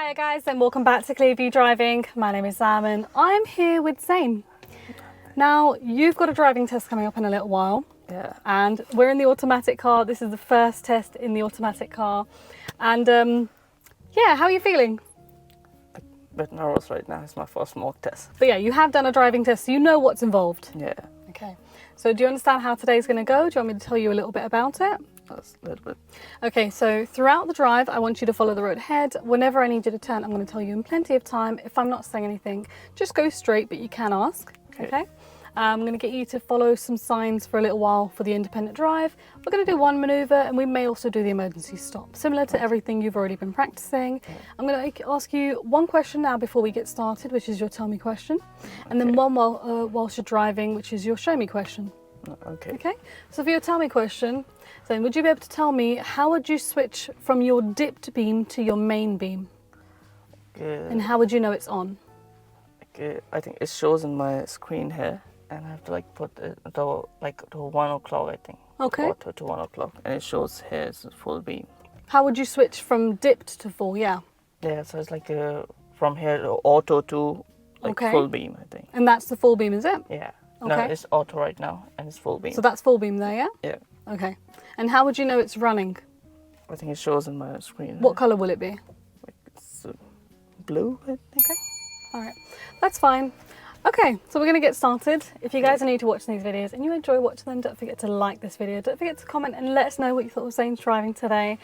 Hiya guys and welcome back to Clearview Driving. My name is Zain and I'm here with Zain. Now you've got a driving test coming up in a little while. Yeah. And we're in the automatic car. This is the first test in the automatic car. And yeah, how are you feeling? A bit nervous right now. It's my first mock test. But yeah, you have done a driving test, so you know what's involved. Yeah. Okay. So do you understand how today's going to go? Do you want me to tell you a little bit about it? That's a little bit. Okay, so throughout the drive, I want you to follow the road ahead. Whenever I need you to turn, I'm going to tell you in plenty of time. If I'm not saying anything, just go straight, but you can ask. Okay? I'm going to get you to follow some signs for a little while for the independent drive. We're going to do one manoeuvre and we may also do the emergency stop, similar to everything you've already been practicing. I'm going to ask you one question now before we get started, which is your tell me question, and then one whilst you're driving, which is your show me question. Okay. Okay, so for your tell me question, then would you be able to tell me how would you switch from your dipped beam to your main beam? And how would you know it's on? Okay. I think it shows in my screen here, and I have to like put it to 1 o'clock, I think. Okay. Or to 1 o'clock, and it shows here it's full beam. How would you switch from dipped to full? Yeah. Yeah. So it's like from here to auto to full beam, I think. And that's the full beam, is it? Yeah. Okay. No, it's auto right now, and it's full beam. So that's full beam there, yeah? Yeah. Okay. And how would you know it's running? I think it shows in my screen. What colour will it be? Like it's blue, I think. Okay. All right. That's fine. Okay, so we're going to get started. If you guys are new to watching these videos and you enjoy watching them, don't forget to like this video. Don't forget to comment and let us know what you thought of Zain's driving today.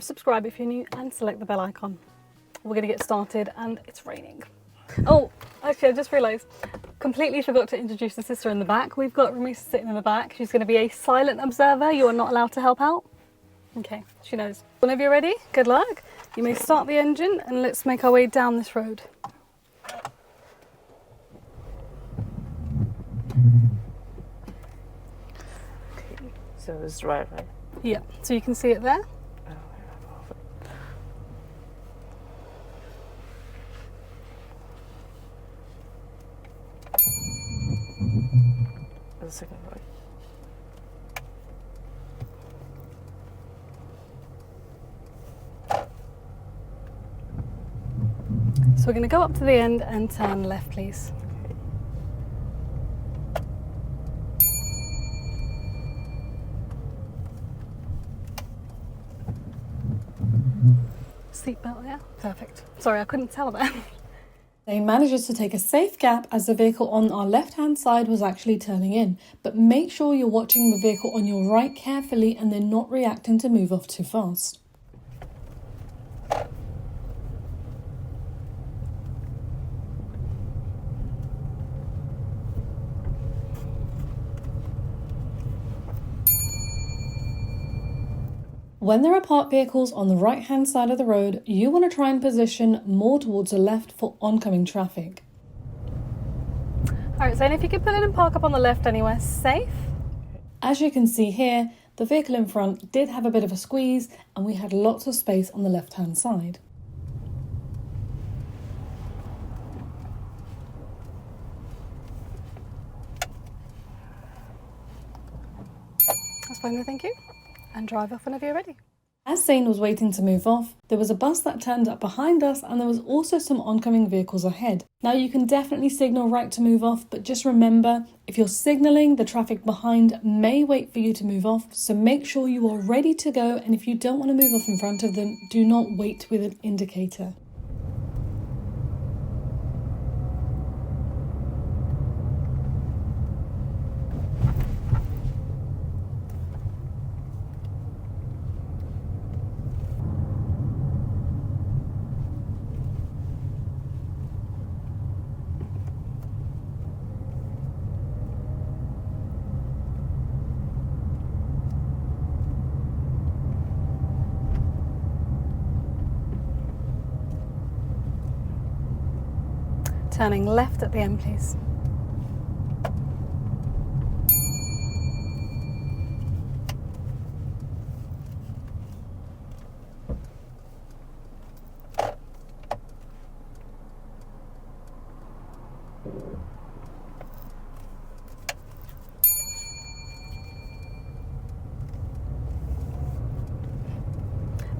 Subscribe if you're new and select the bell icon. We're going to get started and it's raining. Oh, actually, I just realised, completely forgot to introduce the sister in the back. We've got Ramisa sitting in the back. She's going to be a silent observer. You are not allowed to help out. Okay, she knows. Whenever you're ready, good luck. You may start the engine and let's make our way down this road. Okay. So it's right. Yeah, so you can see it there. The second right. So we're going to go up to the end and turn left, please. Seatbelt there. Perfect. Sorry, I couldn't tell that. Zain manages to take a safe gap as the vehicle on our left-hand side was actually turning in, but make sure you're watching the vehicle on your right carefully and then not reacting to move off too fast. When there are parked vehicles on the right-hand side of the road, you want to try and position more towards the left for oncoming traffic. Alright, Zain, if you could pull in and park up on the left anywhere safe. As you can see here, the vehicle in front did have a bit of a squeeze and we had lots of space on the left-hand side. That's fine, thank you. And drive off whenever you're ready. As Zain was waiting to move off, there was a bus that turned up behind us and there was also some oncoming vehicles ahead. Now you can definitely signal right to move off, but just remember, if you're signalling, the traffic behind may wait for you to move off, so make sure you are ready to go, and if you don't want to move off in front of them, do not wait with an indicator. Turning left at the end, please.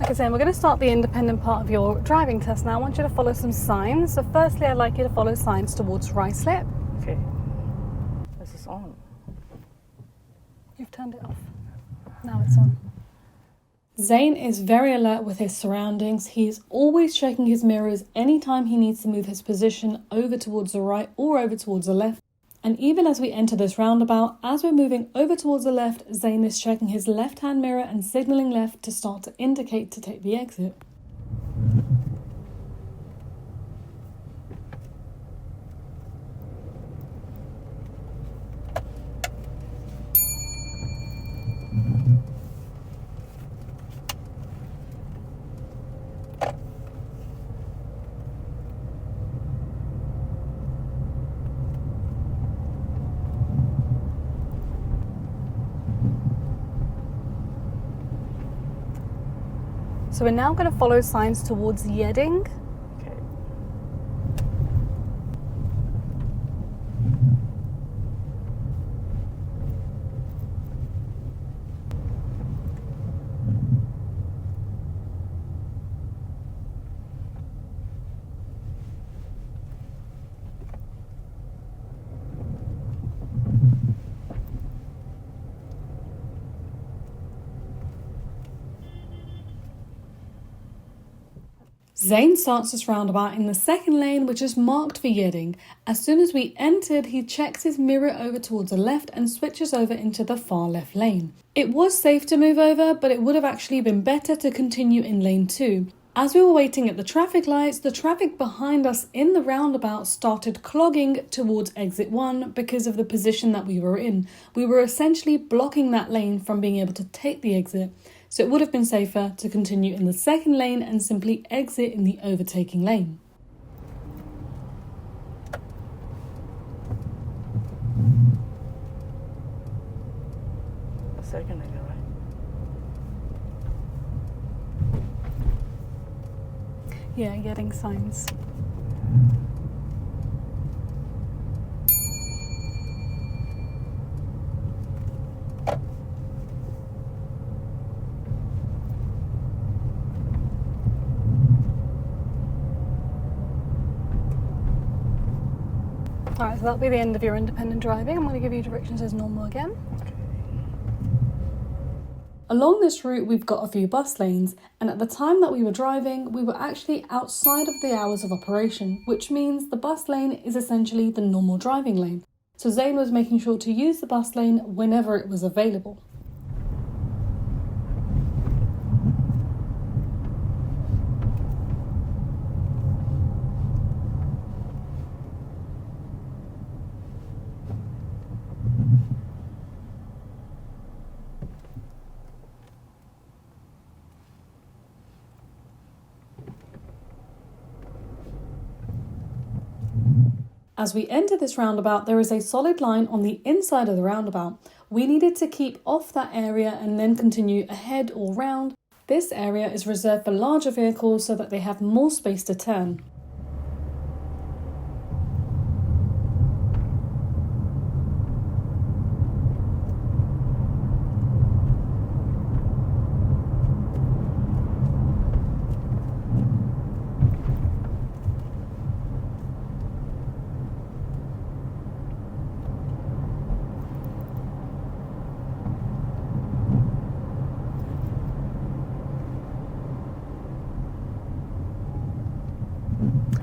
Okay, so we're going to start the independent part of your driving test now. I want you to follow some signs. So firstly, I'd like you to follow signs towards right slip. Okay. This is on. You've turned it off. Now it's on. Zain is very alert with his surroundings. He's always checking his mirrors anytime he needs to move his position over towards the right or over towards the left. And even as we enter this roundabout, as we're moving over towards the left, Zain is checking his left-hand mirror and signalling left to start to indicate to take the exit. So we're now going to follow signs towards Yedding. Okay. Zain starts this roundabout in the second lane, which is marked for Yedding. As soon as we entered, he checks his mirror over towards the left and switches over into the far left lane. It was safe to move over, but it would have actually been better to continue in lane 2. As we were waiting at the traffic lights, the traffic behind us in the roundabout started clogging towards exit 1 because of the position that we were in. We were essentially blocking that lane from being able to take the exit. So it would have been safer to continue in the second lane and simply exit in the overtaking lane. The second lane, right? Yeah, getting signs. Alright, so that'll be the end of your independent driving. I'm going to give you directions as normal again. Okay. Along this route, we've got a few bus lanes, and at the time that we were driving, we were actually outside of the hours of operation, which means the bus lane is essentially the normal driving lane. So Zain was making sure to use the bus lane whenever it was available. As we enter this roundabout, there is a solid line on the inside of the roundabout. We needed to keep off that area and then continue ahead or round. This area is reserved for larger vehicles so that they have more space to turn.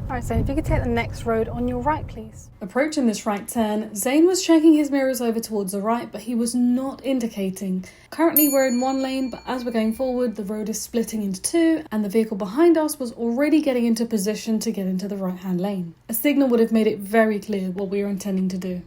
Alright, so if you could take the next road on your right, please. Approaching this right turn, Zain was checking his mirrors over towards the right, but he was not indicating. Currently we're in one lane, but as we're going forward, the road is splitting into two, and the vehicle behind us was already getting into position to get into the right-hand lane. A signal would have made it very clear what we were intending to do.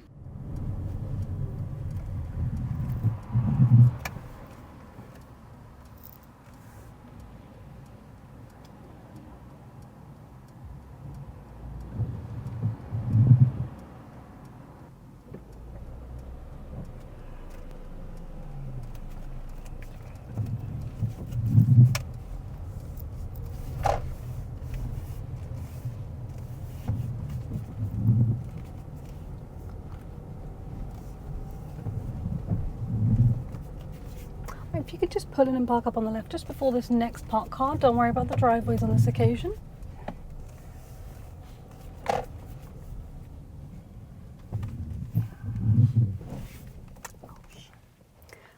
if you could just pull in and park up on the left just before this next park car. Don't worry about the driveways on this occasion.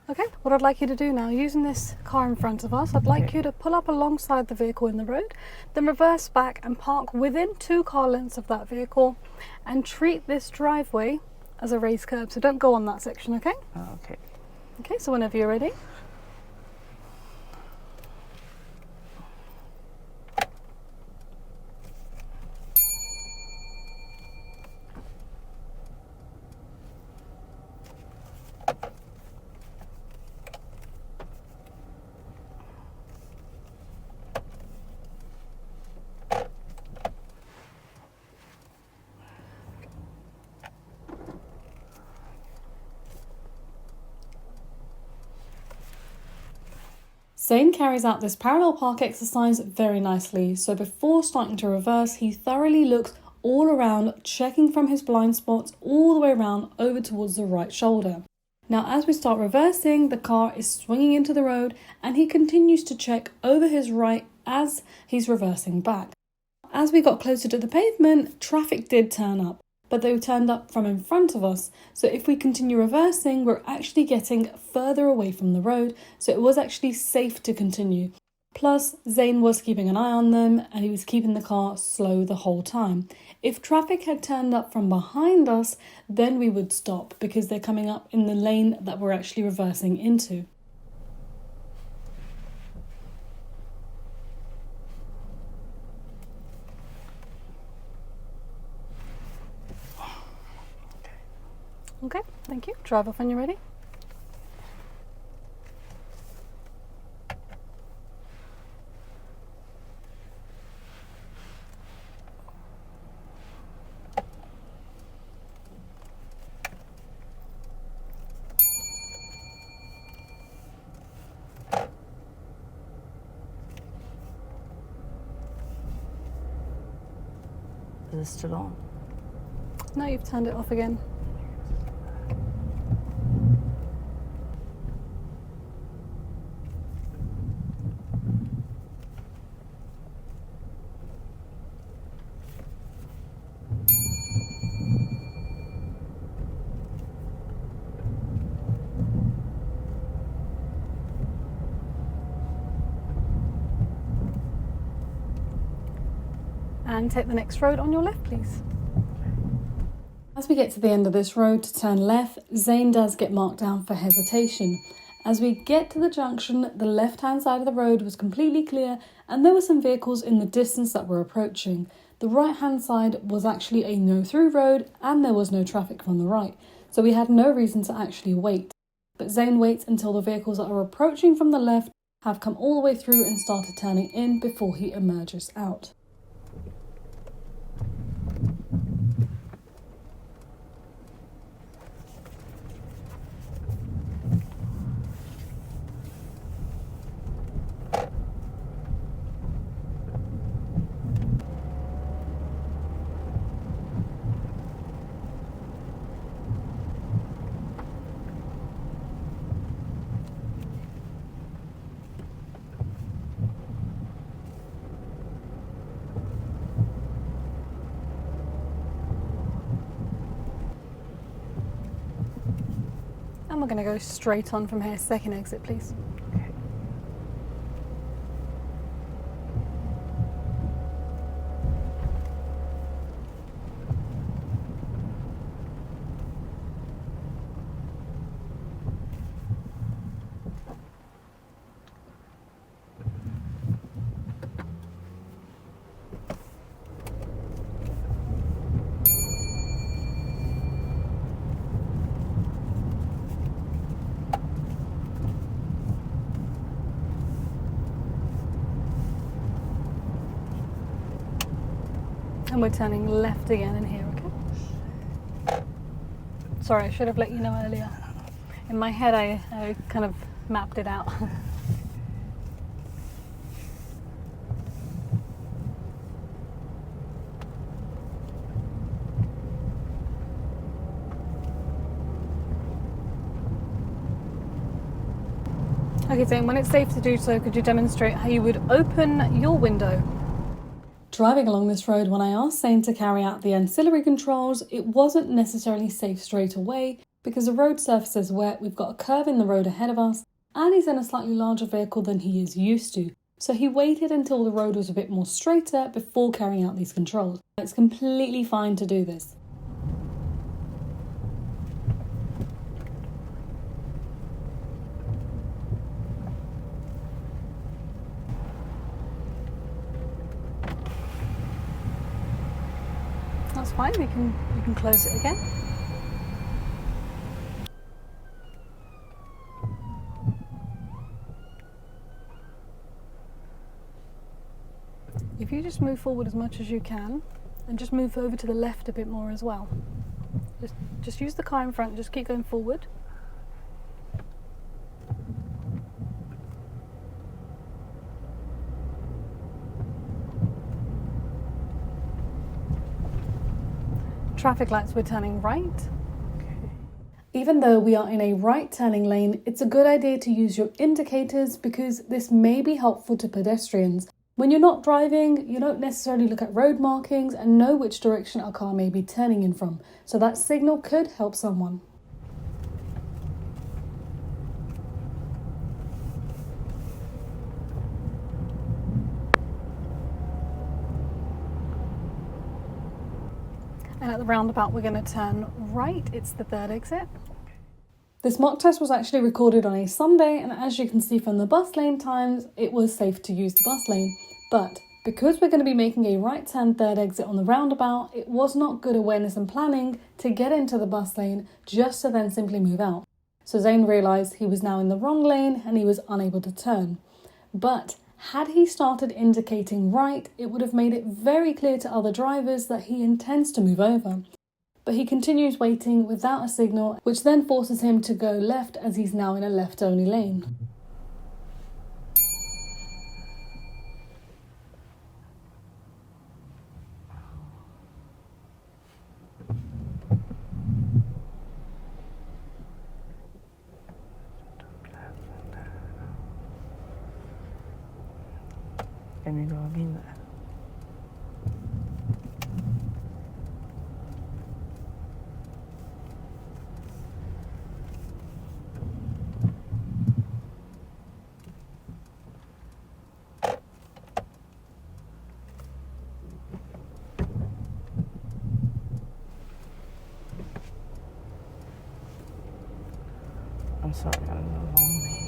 Okay, what I'd like you to do now, using this car in front of us, I'd like you to pull up alongside the vehicle in the road, then reverse back and park within 2 car lengths of that vehicle, and treat this driveway as a raised curb. So don't go on that section, okay? Okay. Okay, so whenever you're ready. Zain carries out this parallel park exercise very nicely, so before starting to reverse, he thoroughly looks all around, checking from his blind spots all the way around over towards the right shoulder. Now as we start reversing, the car is swinging into the road and he continues to check over his right as he's reversing back. As we got closer to the pavement, traffic did turn up, but they turned up from in front of us. So if we continue reversing, we're actually getting further away from the road, so it was actually safe to continue. Plus, Zain was keeping an eye on them and he was keeping the car slow the whole time. If traffic had turned up from behind us, then we would stop because they're coming up in the lane that we're actually reversing into. Okay, thank you. Drive off when you're ready. Is it still on? No, you've turned it off again. And take the next road on your left, please. As we get to the end of this road to turn left, Zain does get marked down for hesitation. As we get to the junction, the left-hand side of the road was completely clear and there were some vehicles in the distance that were approaching. The right-hand side was actually a no-through road and there was no traffic from the right, so we had no reason to actually wait. But Zain waits until the vehicles that are approaching from the left have come all the way through and started turning in before he emerges out. And we're going to go straight on from here. Second exit, please. And we're turning left again in here, okay? Sorry, I should have let you know earlier. In my head, I kind of mapped it out. Okay, Zain, when it's safe to do so, could you demonstrate how you would open your window? Driving along this road, when I asked Zain to carry out the ancillary controls, it wasn't necessarily safe straight away because the road surface is wet, we've got a curve in the road ahead of us, and he's in a slightly larger vehicle than he is used to. So he waited until the road was a bit more straighter before carrying out these controls. It's completely fine to do this. That's fine, we can close it again. If you just move forward as much as you can and just move over to the left a bit more as well. Just use the car in front, just keep going forward. Traffic lights, we're turning right. Even though we are in a right turning lane, it's a good idea to use your indicators because this may be helpful to pedestrians. When you're not driving, you don't necessarily look at road markings and know which direction a car may be turning in from. So that signal could help someone. And at the roundabout, we're going to turn right. It's the third exit. This mock test was actually recorded on a Sunday, and as you can see from the bus lane times, it was safe to use the bus lane. But because we're going to be making a right turn third exit on the roundabout, it was not good awareness and planning to get into the bus lane just to then simply move out. So Zain realised he was now in the wrong lane and he was unable to turn. But had he started indicating right, it would have made it very clear to other drivers that he intends to move over. But he continues waiting without a signal, which then forces him to go left as he's now in a left-only lane. Can we go again? I'm sorry, I'm in the wrong lane.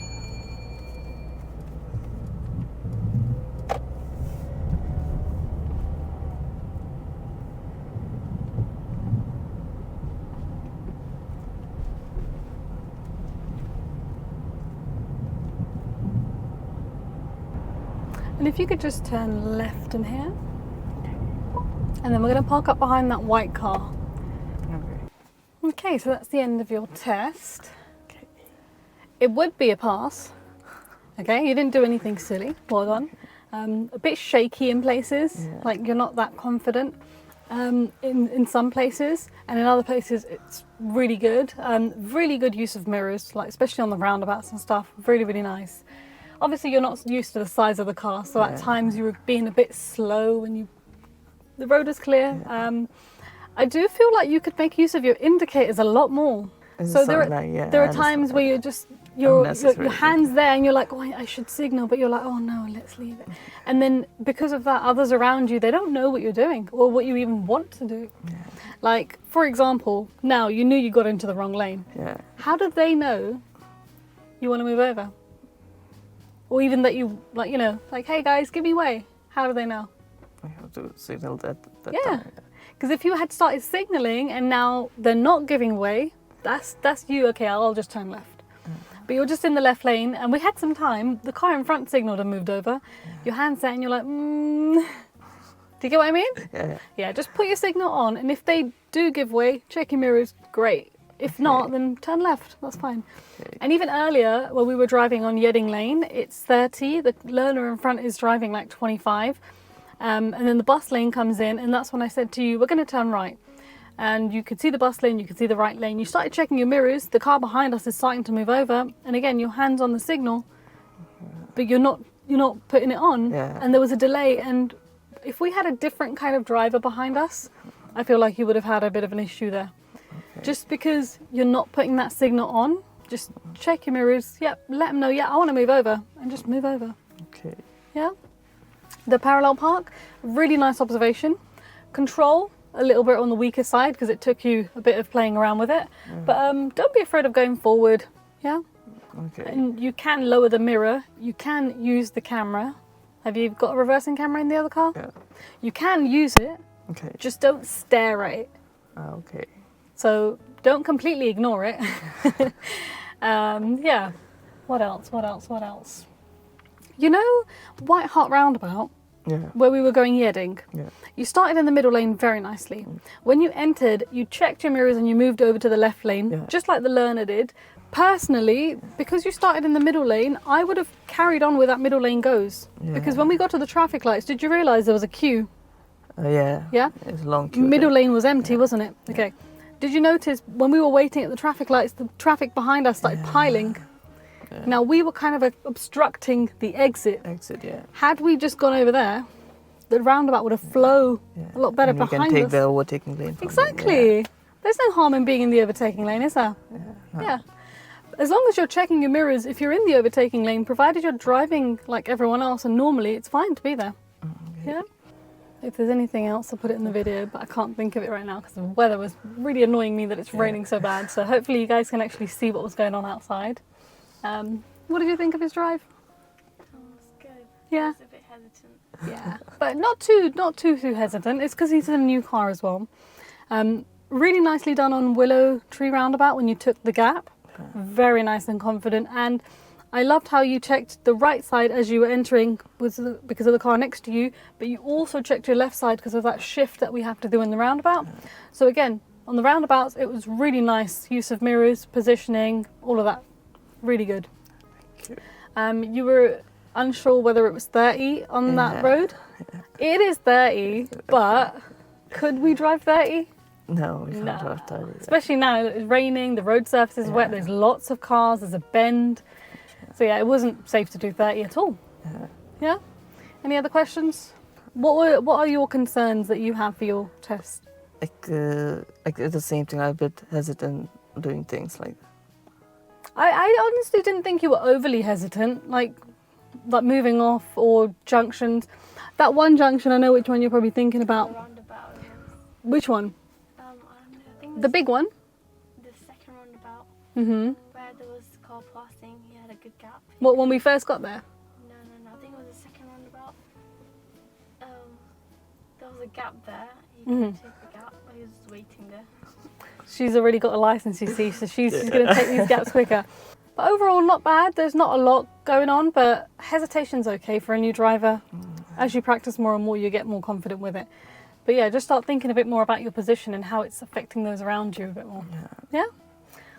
And if you could just turn left in here. And then we're going to park up behind that white car. Okay. Okay, so that's the end of your test. It would be a pass. Okay, you didn't do anything silly. Well done. A bit shaky in places, like you're not that confident in some places, and in other places it's really good. Really good use of mirrors, like especially on the roundabouts and stuff. Really, really nice. Obviously, you're not used to the size of the car, so at times you were being a bit slow when the road is clear. I do feel like you could make use of your indicators a lot more. So there are times where you're just your hands there and you're like, oh, I should signal, but you're like, oh no, let's leave it. And then because of that, others around you, they don't know what you're doing or what you even want to do. Like, for example, now you knew you got into the wrong lane. How did they know you want to move over? Or even that you, like, you know, like, hey guys, give me way. How do they know? I have to signal that time. Yeah, because if you had started signaling and now they're not giving way, that's you. Okay, I'll just turn left. But you're just in the left lane, and we had some time. The car in front signaled and moved over. Your hand's set, and you're like, Do you get what I mean? Yeah. Just put your signal on, and if they do give way, check your mirrors. Great. If not, then turn left. That's fine. And even earlier, when we were driving on Yedding Lane, it's 30. The learner in front is driving like 25. And then the bus lane comes in, and that's when I said to you, we're going to turn right. And you could see the bus lane, you could see the right lane. You started checking your mirrors. The car behind us is starting to move over. And again, your hand's on the signal. but you're not putting it on, Yeah. and there was a delay. And if we had a different kind of driver behind us, I feel like you would have had a bit of an issue there. Okay. Just because you're not putting that signal on, just check your mirrors. Yep, let them know. Yeah, I want to move over, and just move over. Okay. Yeah. The parallel park, really nice observation. Control, a little bit on the weaker side because it took you a bit of playing around with it. But don't be afraid of going forward. Yeah. Okay. And you can lower the mirror. You can use the camera. Have you got a reversing camera in the other car? Yeah. You can use it. Okay. Just don't stare at it. Okay. So don't completely ignore it. Yeah. What else? What else? What else? You know, White Hart Roundabout, Yeah. where we were going Yedding. Yeah. You started in the middle lane very nicely. When you entered, you checked your mirrors and you moved over to the left lane, Yeah. just like the learner did. Personally, because you started in the middle lane, I would have carried on where that middle lane goes. Yeah. Because when we got to the traffic lights, did you realise there was a queue? Yeah. Yeah? It's a long queue. Middle there. lane was empty, wasn't it? Okay. Did you notice when we were waiting at the traffic lights, the traffic behind us started piling? Yeah. Now, we were kind of obstructing the exit. Exit. Yeah. Had we just gone over there, the roundabout would have flowed Yeah. a lot better and we behind can take us. the overtaking lane. From Exactly. There's no harm in being in the overtaking lane, is there? There. Yeah. Yeah. As long as you're checking your mirrors, if you're in the overtaking lane, provided you're driving like everyone else, and normally it's fine to be there. Okay. Yeah. If there's anything else, I'll put it in the video, but I can't think of it right now because the weather was really annoying me that it's raining so bad. So hopefully you guys can actually see what was going on outside. What did you think of his drive? Oh, it's good. Yeah. I was a bit hesitant. Yeah, but not too hesitant. It's because he's in a new car as well. Really nicely done on Willow Tree Roundabout when you took the gap. Very nice and confident. And I loved how you checked the right side as you were entering because of the car next to you, but you also checked your left side because of that shift that we have to do in the roundabout. So again, on the roundabouts, it was really nice use of mirrors, positioning, all of that. Really good. You were unsure whether it was 30 on that road. It is 30, but could we drive 30? No, we can't No. drive 30. Especially now, it's raining, the road surface is wet, there's lots of cars, there's a bend. So yeah, it wasn't safe to do 30 at all. Yeah. Yeah? Any other questions? What are your concerns that you have for your test? Like it's the same thing. I'm a bit hesitant doing things like that. I honestly didn't think you were overly hesitant, like moving off or junctions. That one junction, I know which one you're probably thinking about. Roundabout. Which one? I don't know. I think The big one? the second roundabout Mm-hmm. where there was car passing. He had a good gap. What, when we first got there? No. I think it was the second roundabout. There was a gap there. He couldn't take the gap. He was just waiting there. She's already got a license, you see, so she's going to take these gaps quicker. But overall, not bad. There's not a lot going on, but hesitation's okay for a new driver. As you practice more and more, you get more confident with it. But yeah, just start thinking a bit more about your position and how it's affecting those around you a bit more. Yeah?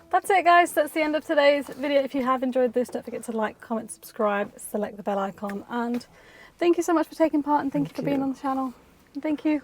That's it, guys. That's the end of today's video. If you have enjoyed this, don't forget to like, comment, subscribe, select the bell icon. And thank you so much for taking part, and thank you for being on the channel. Thank you.